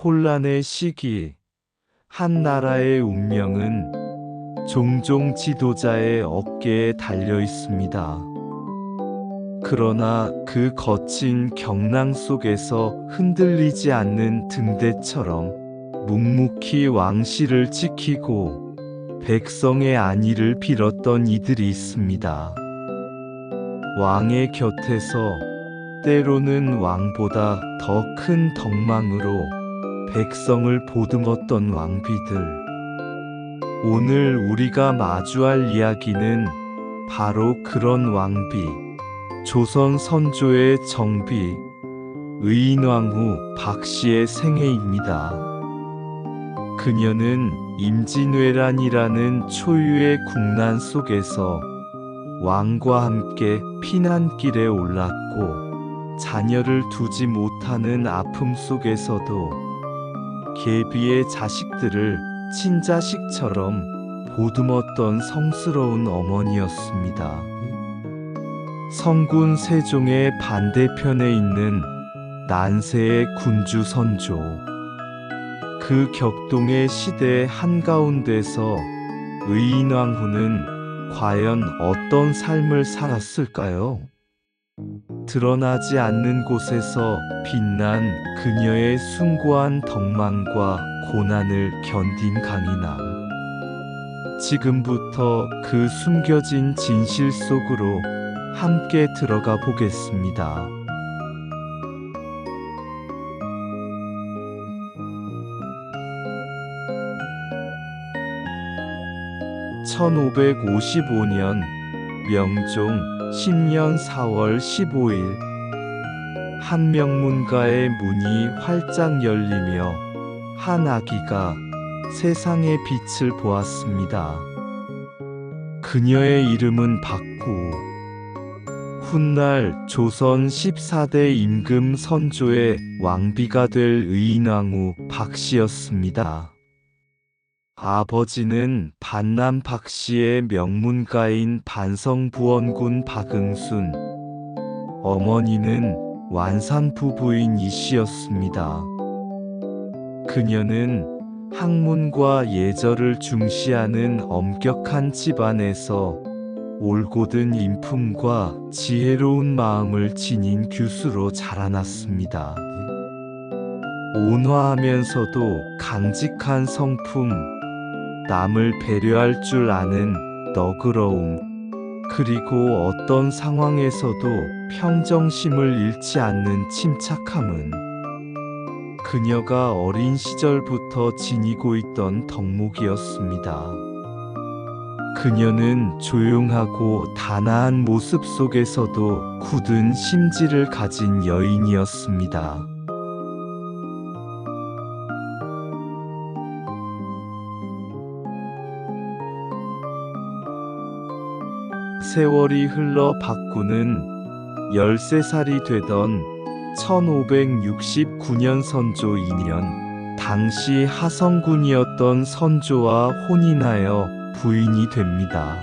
혼란의 시기, 한 나라의 운명은 종종 지도자의 어깨에 달려 있습니다. 그러나 그 거친 경랑 속에서 흔들리지 않는 등대처럼 묵묵히 왕실을 지키고 백성의 안위를 빌었던 이들이 있습니다. 왕의 곁에서 때로는 왕보다 더 큰 덕망으로 백성을 보듬었던 왕비들. 오늘 우리가 마주할 이야기는 바로 그런 왕비, 조선 선조의 정비, 의인왕후 박씨의 생애입니다. 그녀는 임진왜란이라는 초유의 국난 속에서 왕과 함께 피난길에 올랐고, 자녀를 두지 못하는 아픔 속에서도 계비의 자식들을 친자식처럼 보듬었던 성스러운 어머니였습니다. 성군 세종의 반대편에 있는 난세의 군주 선조. 그 격동의 시대 한가운데서 의인왕후는 과연 어떤 삶을 살았을까요? 드러나지 않는 곳에서 빛난 그녀의 숭고한 덕망과 고난을 견딘 강인함. 지금부터 그 숨겨진 진실 속으로 함께 들어가 보겠습니다. (1555년) 명종 10년 4월 15일 한 명문가의 문이 활짝 열리며 한 아기가 세상의 빛을 보았습니다. 그녀의 이름은 박구. 훗날 조선 14대 임금 선조의 왕비가 될 의인왕후 박씨였습니다. 아버지는 반남 박씨의 명문가인 반성부원군 박응순, 어머니는 완산부부인 이씨였습니다. 그녀는 학문과 예절을 중시하는 엄격한 집안에서 올곧은 인품과 지혜로운 마음을 지닌 규수로 자라났습니다. 온화하면서도 강직한 성품, 남을 배려할 줄 아는 너그러움, 그리고 어떤 상황에서도 평정심을 잃지 않는 침착함은 그녀가 어린 시절부터 지니고 있던 덕목이었습니다. 그녀는 조용하고 단아한 모습 속에서도 굳은 심지를 가진 여인이었습니다. 세월이 흘러 박구는 13살이 되던 1569년 선조 2년, 당시 하성군이었던 선조와 혼인하여 부인이 됩니다.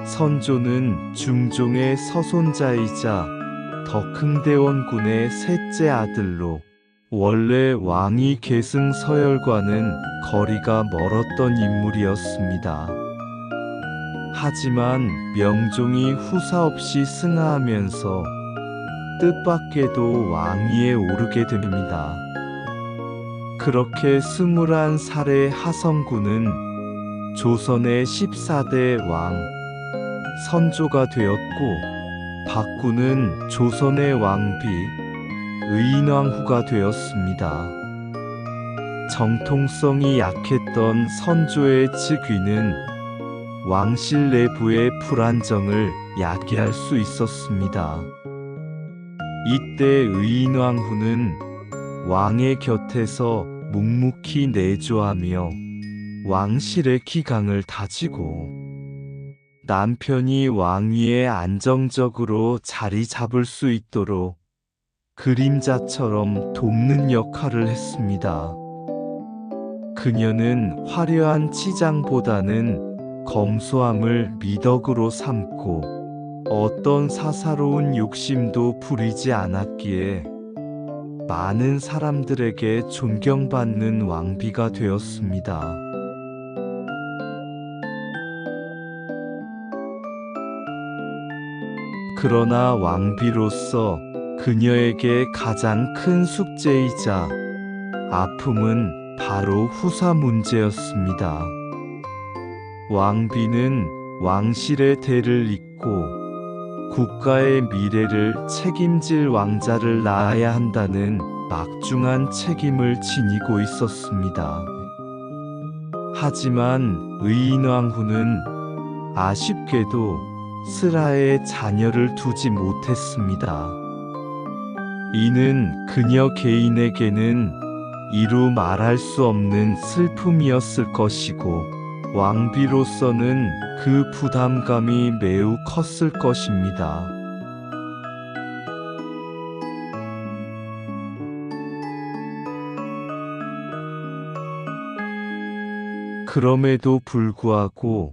선조는 중종의 서손자이자 덕흥대원군의 셋째 아들로 원래 왕위 계승 서열과는 거리가 멀었던 인물이었습니다. 하지만 명종이 후사 없이 승하하면서 뜻밖에도 왕위에 오르게 됩니다. 그렇게 21살의 하성군은 조선의 14대 왕, 선조가 되었고, 박구는 조선의 왕비, 의인왕후가 되었습니다. 정통성이 약했던 선조의 즉위는 왕실 내부의 불안정을 야기할 수 있었습니다. 이때 의인왕후는 왕의 곁에서 묵묵히 내조하며 왕실의 기강을 다지고 남편이 왕위에 안정적으로 자리 잡을 수 있도록 그림자처럼 돕는 역할을 했습니다. 그녀는 화려한 치장보다는 검소함을 미덕으로 삼고 어떤 사사로운 욕심도 부리지 않았기에 많은 사람들에게 존경받는 왕비가 되었습니다. 그러나 왕비로서 그녀에게 가장 큰 숙제이자 아픔은 바로 후사 문제였습니다. 왕비는 왕실의 대를 잇고 국가의 미래를 책임질 왕자를 낳아야 한다는 막중한 책임을 지니고 있었습니다. 하지만 의인왕후는 아쉽게도 스라에 자녀를 두지 못했습니다. 이는 그녀 개인에게는 이루 말할 수 없는 슬픔이었을 것이고, 왕비로서는 그 부담감이 매우 컸을 것입니다. 그럼에도 불구하고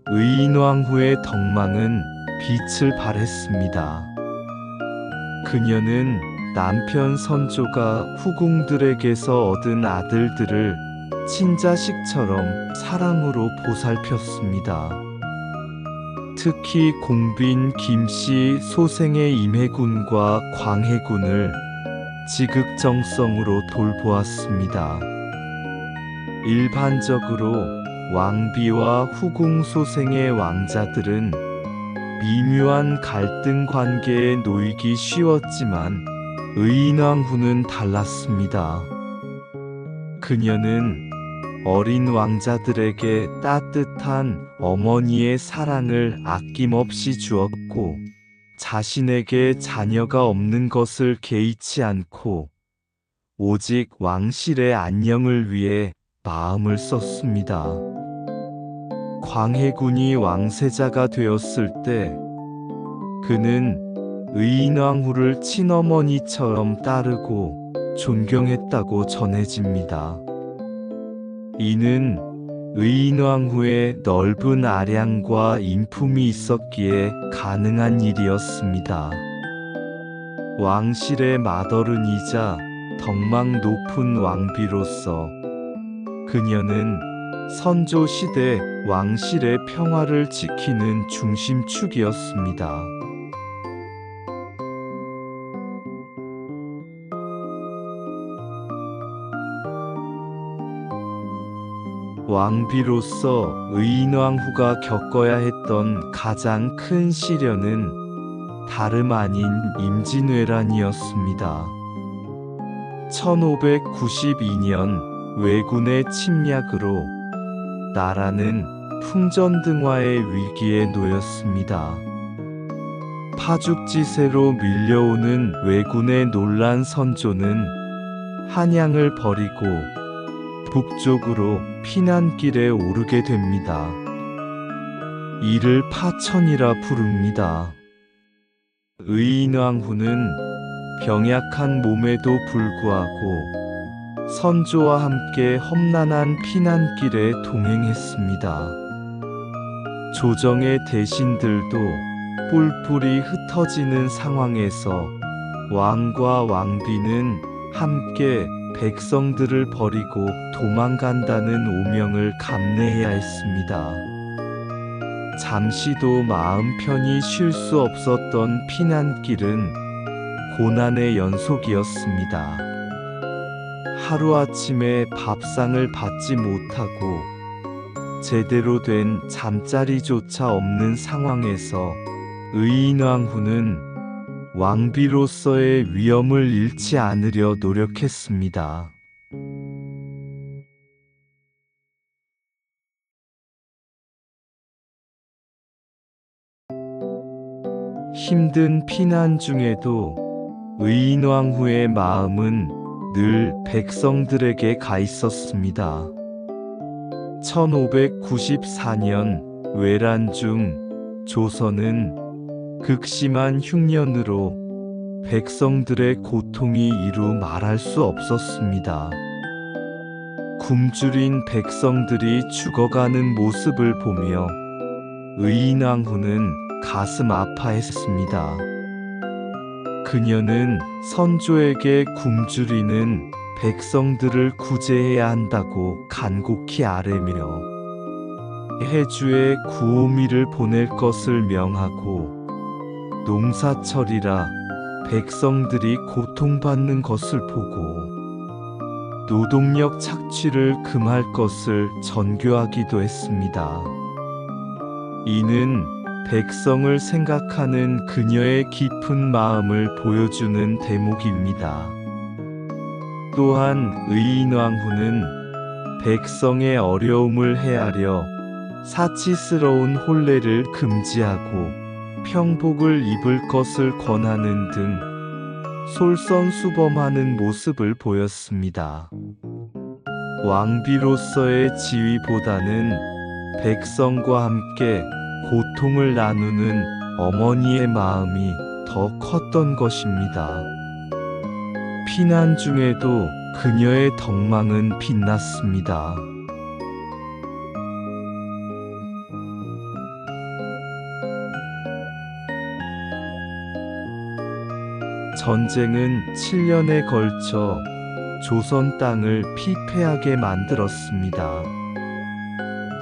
의인왕후의 덕망은 빛을 발했습니다. 그녀는 남편 선조가 후궁들에게서 얻은 아들들을 친자식처럼 사랑으로 보살폈습니다. 특히 공빈 김씨 소생의 임해군과 광해군을 지극정성으로 돌보았습니다. 일반적으로 왕비와 후궁 소생의 왕자들은 미묘한 갈등 관계에 놓이기 쉬웠지만 의인왕후는 달랐습니다. 그녀는 어린 왕자들에게 따뜻한 어머니의 사랑을 아낌없이 주었고, 자신에게 자녀가 없는 것을 개의치 않고 오직 왕실의 안녕을 위해 마음을 썼습니다. 광해군이 왕세자가 되었을 때 그는 의인왕후를 친어머니처럼 따르고 존경했다고 전해집니다. 이는 의인왕후의 넓은 아량과 인품이 있었기에 가능한 일이었습니다. 왕실의 맏어른이자 덕망 높은 왕비로서 그녀는 선조 시대 왕실의 평화를 지키는 중심축이었습니다. 왕비로서 의인왕후가 겪어야 했던 가장 큰 시련은 다름 아닌 임진왜란이었습니다. 1592년 왜군의 침략으로 나라는 풍전등화의 위기에 놓였습니다. 파죽지세로 밀려오는 왜군의 놀란 선조는 한양을 버리고 북쪽으로 피난길에 오르게 됩니다. 이를 파천이라 부릅니다. 의인왕후는 병약한 몸에도 불구하고 선조와 함께 험난한 피난길에 동행했습니다. 조정의 대신들도 뿔뿔이 흩어지는 상황에서 왕과 왕비는 함께 백성들을 버리고 도망간다는 오명을 감내해야 했습니다. 잠시도 마음 편히 쉴 수 없었던 피난길은 고난의 연속이었습니다. 하루아침에 밥상을 받지 못하고 제대로 된 잠자리조차 없는 상황에서 의인왕후는 왕비로서의 위엄을 잃지 않으려 노력했습니다. 힘든 피난 중에도 의인왕후의 마음은 늘 백성들에게 가 있었습니다. 1594년 외란 중 조선은 극심한 흉년으로 백성들의 고통이 이루 말할 수 없었습니다. 굶주린 백성들이 죽어가는 모습을 보며 의인왕후는 가슴 아파했습니다. 그녀는 선조에게 굶주리는 백성들을 구제해야 한다고 간곡히 아뢰며 해주에 구호미를 보낼 것을 명하고 농사철이라 백성들이 고통받는 것을 보고 노동력 착취를 금할 것을 전교하기도 했습니다. 이는 백성을 생각하는 그녀의 깊은 마음을 보여주는 대목입니다. 또한 의인왕후는 백성의 어려움을 헤아려 사치스러운 혼례를 금지하고 평복을 입을 것을 권하는 등 솔선수범하는 모습을 보였습니다. 왕비로서의 지위보다는 백성과 함께 고통을 나누는 어머니의 마음이 더 컸던 것입니다. 피난 중에도 그녀의 덕망은 빛났습니다. 전쟁은 7년에 걸쳐 조선 땅을 피폐하게 만들었습니다.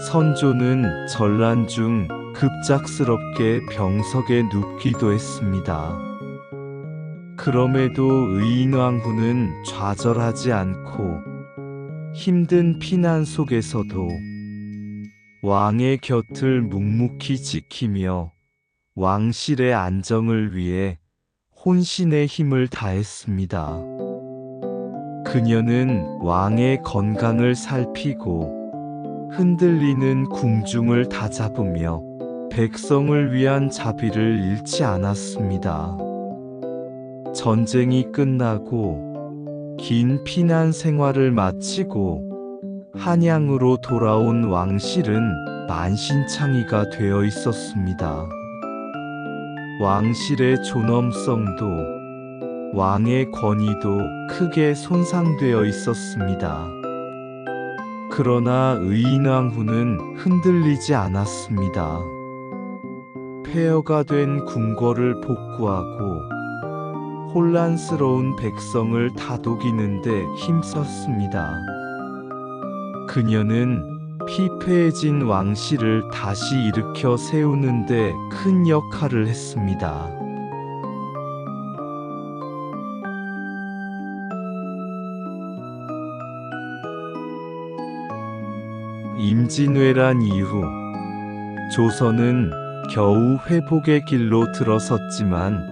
선조는 전란 중 급작스럽게 병석에 눕기도 했습니다. 그럼에도 의인왕후는 좌절하지 않고 힘든 피난 속에서도 왕의 곁을 묵묵히 지키며 왕실의 안정을 위해 혼신의 힘을 다했습니다. 그녀는 왕의 건강을 살피고 흔들리는 궁중을 다잡으며 백성을 위한 자비를 잃지 않았습니다. 전쟁이 끝나고 긴 피난 생활을 마치고 한양으로 돌아온 왕실은 만신창이가 되어 있었습니다. 왕실의 존엄성도 왕의 권위도 크게 손상되어 있었습니다. 그러나 의인왕후는 흔들리지 않았습니다. 폐허가 된 궁궐을 복구하고 혼란스러운 백성을 다독이는데 힘썼습니다. 그녀는 피폐해진 왕실을 다시 일으켜 세우는데 큰 역할을 했습니다. 임진왜란 이후 조선은 겨우 회복의 길로 들어섰지만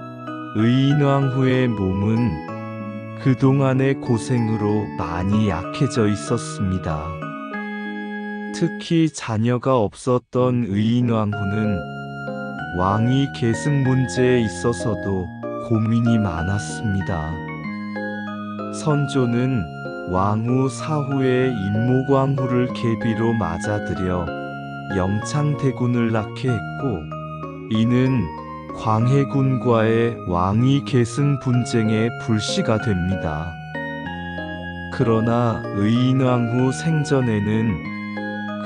의인왕후의 몸은 그동안의 고생으로 많이 약해져 있었습니다. 특히 자녀가 없었던 의인왕후는 왕위 계승 문제에 있어서도 고민이 많았습니다. 선조는 왕후 사후의 임목왕후를 계비로 맞아들여 영창대군을 낳게 했고, 이는 광해군과의 왕위 계승 분쟁의 불씨가 됩니다. 그러나 의인왕후 생전에는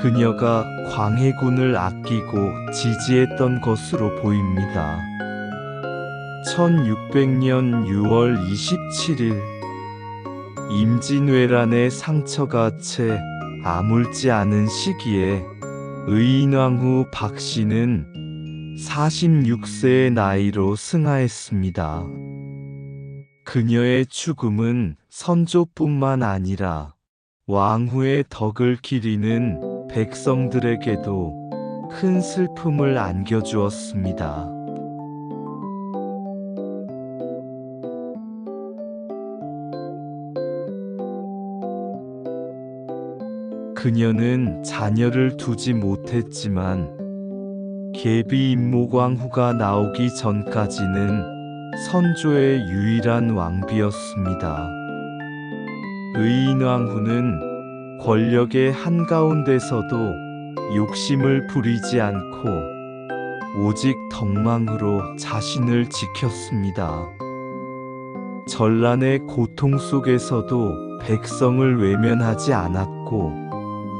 그녀가 광해군을 아끼고 지지했던 것으로 보입니다. 1600년 6월 27일 임진왜란의 상처가 채 아물지 않은 시기에 의인왕후 박씨는 46세의 나이로 승하했습니다. 그녀의 죽음은 선조뿐만 아니라 왕후의 덕을 기리는 백성들에게도 큰 슬픔을 안겨주었습니다. 그녀는 자녀를 두지 못했지만 계비 임목왕후가 나오기 전까지는 선조의 유일한 왕비였습니다. 의인왕후는 권력의 한가운데서도 욕심을 부리지 않고 오직 덕망으로 자신을 지켰습니다. 전란의 고통 속에서도 백성을 외면하지 않았고,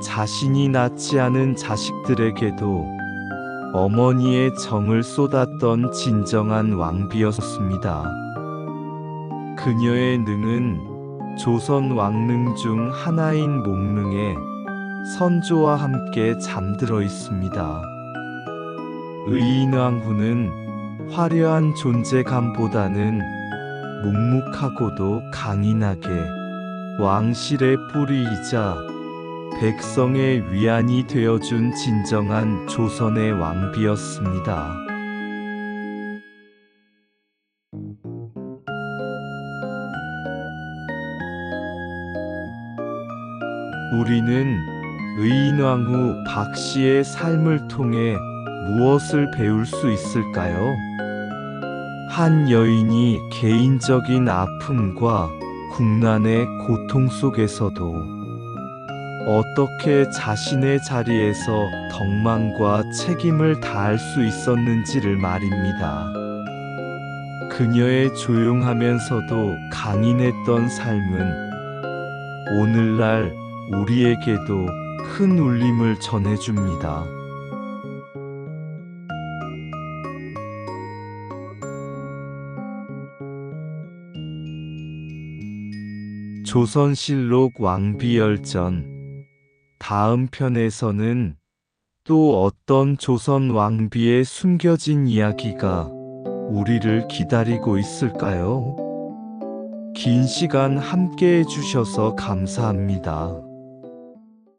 자신이 낳지 않은 자식들에게도 어머니의 정을 쏟았던 진정한 왕비였습니다. 그녀의 능은 조선 왕릉 중 하나인 목릉에 선조와 함께 잠들어 있습니다. 의인왕후는 화려한 존재감보다는 묵묵하고도 강인하게 왕실의 뿌리이자 백성의 위안이 되어준 진정한 조선의 왕비였습니다. 우리는 의인왕후 박씨의 삶을 통해 무엇을 배울 수 있을까요? 한 여인이 개인적인 아픔과 국난의 고통 속에서도 어떻게 자신의 자리에서 덕망과 책임을 다할 수 있었는지를 말입니다. 그녀의 조용하면서도 강인했던 삶은 오늘날 우리에게도 큰 울림을 전해줍니다. 조선실록 왕비열전 다음 편에서는 또 어떤 조선 왕비의 숨겨진 이야기가 우리를 기다리고 있을까요? 긴 시간 함께 해주셔서 감사합니다.